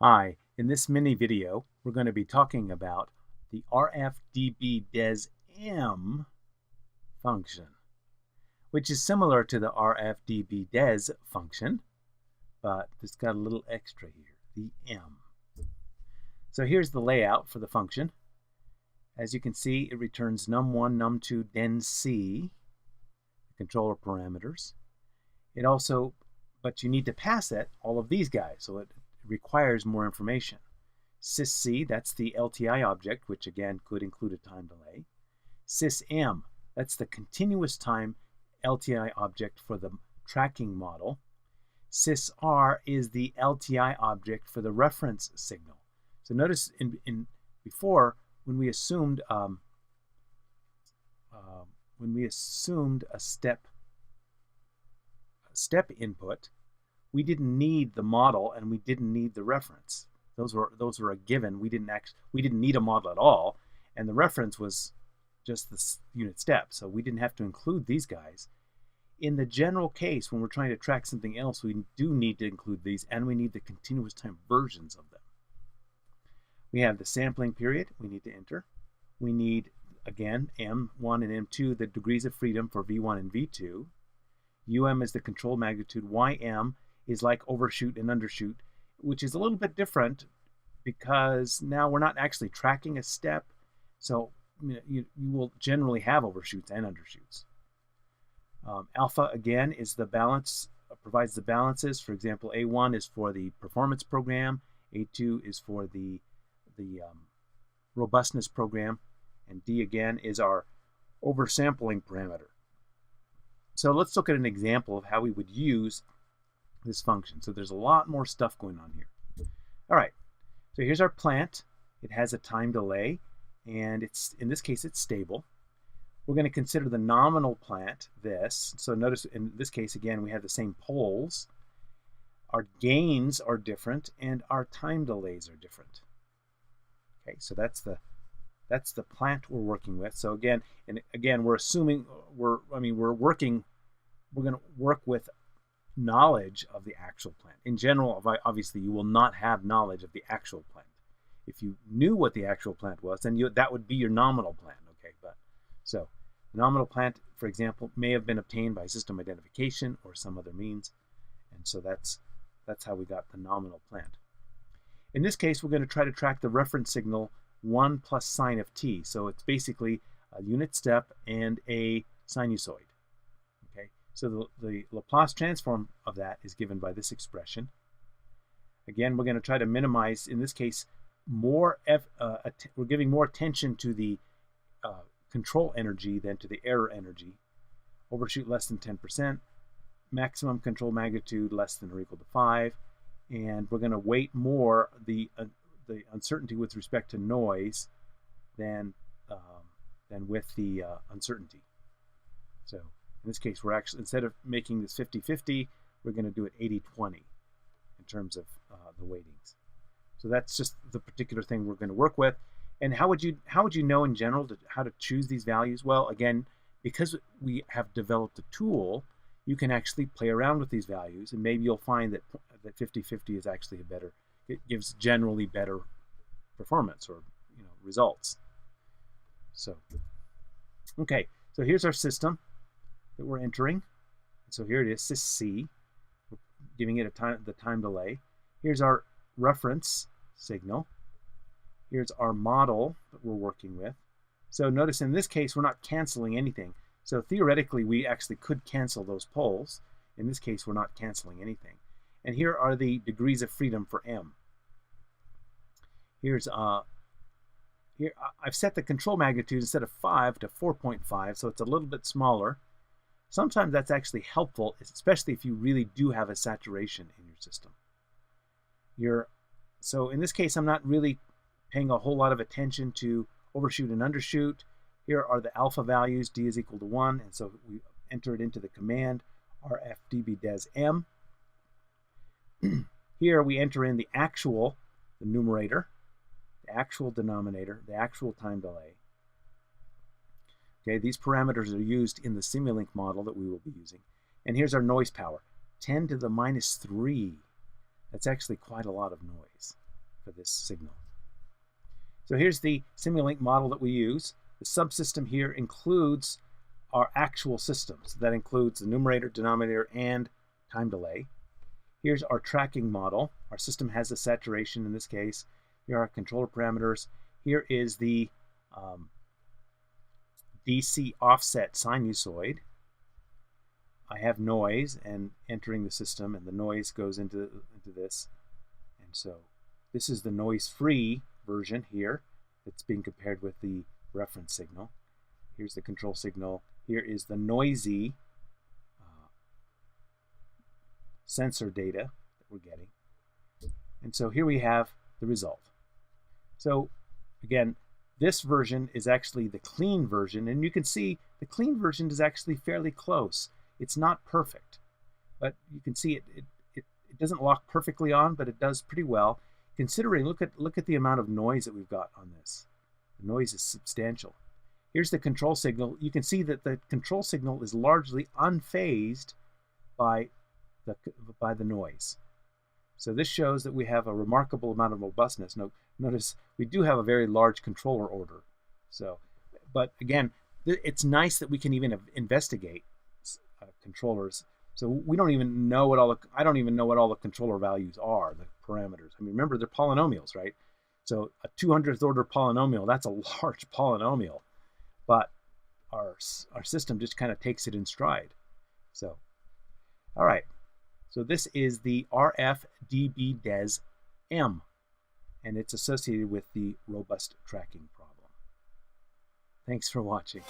Hi, in this mini video, we're going to be talking about the RFDBDESM function, which is similar to the RFDBDES function, but it's got a little extra here, the M. So here's the layout for the function. As you can see, it returns num1, num2, then C, the controller parameters. It also, but you need to pass it all of these guys, so it requires more information. sysc, that's the LTI object, which again could include a time delay. sysm, that's the continuous time LTI object for the tracking model. sysr is the LTI object for the reference signal. So notice before, when we assumed a step input, we didn't need the model and we didn't need the reference. Those were a given. We didn't need a model at all, and the reference was just the unit step, so we didn't have to include these guys. In the general case, when we're trying to track something else, we do need to include these, and we need the continuous time versions of them. We have the sampling period we need to enter. We need, again, M1 and M2, the degrees of freedom for V1 and V2. UM is the control magnitude. YM is like overshoot and undershoot, which is a little bit different because now we're not actually tracking a step. So you will generally have overshoots and undershoots. Alpha, again, is the balance, provides the balances. For example, A1 is for the performance program, A2 is for the robustness program, and D, again, is our oversampling parameter. So let's look at an example of how we would use this function. So there's a lot more stuff going on here. All right, so here's our plant. It has a time delay, and in this case, it's stable. We're going to consider the nominal plant, this. So notice in this case, again, we have the same poles. Our gains are different, and our time delays are different. Okay, so that's the plant we're working with. So again, we're assuming we're going to work with knowledge of the actual plant. In general, obviously, you will not have knowledge of the actual plant. If you knew what the actual plant was, then that would be your nominal plant. Okay, but so the nominal plant, for example, may have been obtained by system identification or some other means, and so that's how we got the nominal plant. In this case, we're going to try to track the reference signal 1 plus sine of t. So it's basically a unit step and a sinusoid. Okay, so the Laplace transform of that is given by this expression. Again, we're going to try to minimize, in this case, we're giving more attention to the control energy than to the error energy. Overshoot less than 10%, maximum control magnitude less than or equal to 5, and we're going to weight more the uncertainty with respect to noise than with the uncertainty. So in this case, we're actually, instead of making this 50-50, we're going to do it 80-20 in terms of the weightings. So that's just the particular thing we're going to work with. And how would you know in general how to choose these values? Well, again, because we have developed a tool, you can actually play around with these values, and maybe you'll find that 50-50 is actually it gives generally better performance or results. So, okay, so here's our system that we're entering. So here it is, sysc. We're giving it the time delay. Here's our reference signal. Here's our model that we're working with. So notice in this case, we're not canceling anything. So theoretically, we actually could cancel those poles. In this case, we're not canceling anything. And here are the degrees of freedom for M. Here I've set the control magnitude instead of 5 to 4.5, so it's a little bit smaller. Sometimes that's actually helpful, especially if you really do have a saturation in your system. So in this case, I'm not really paying a whole lot of attention to overshoot and undershoot. Here are the alpha values, d is equal to 1, and so we enter it into the command RFDBDESM. Here we enter in the numerator, the actual denominator, the actual time delay. Okay, these parameters are used in the Simulink model that we will be using. And here's our noise power, 10 to the minus 3. That's actually quite a lot of noise. for this signal. So here's the Simulink model that we use. The subsystem here includes our actual systems. That includes the numerator, denominator, and time delay. Here's our tracking model. Our system has a saturation in this case. Here are our controller parameters. Here is the DC offset sinusoid. I have noise and entering the system, and the noise goes into this. And so this is the noise-free version here that's being compared with the reference signal. Here's the control signal. Here is the noisy sensor data that we're getting. And so here we have the result. So again, this version is actually the clean version, and you can see the clean version is actually fairly close. It's not perfect, but you can see it doesn't lock perfectly on, but it does pretty well. Considering, look at the amount of noise that we've got on this. The noise is substantial. Here's the control signal. You can see that the control signal is largely unfazed by the noise. So this shows that we have a remarkable amount of robustness. Notice we do have a very large controller order. So, but again, it's nice that we can even investigate controllers. So we don't even know what I don't even know what all the controller values are, the parameters. I mean, remember, they're polynomials, right? So a 200th order polynomial, that's a large polynomial, but our system just kind of takes it in stride. So, all right. So this is the RFDBDESM, and it's associated with the robust tracking problem. Thanks for watching.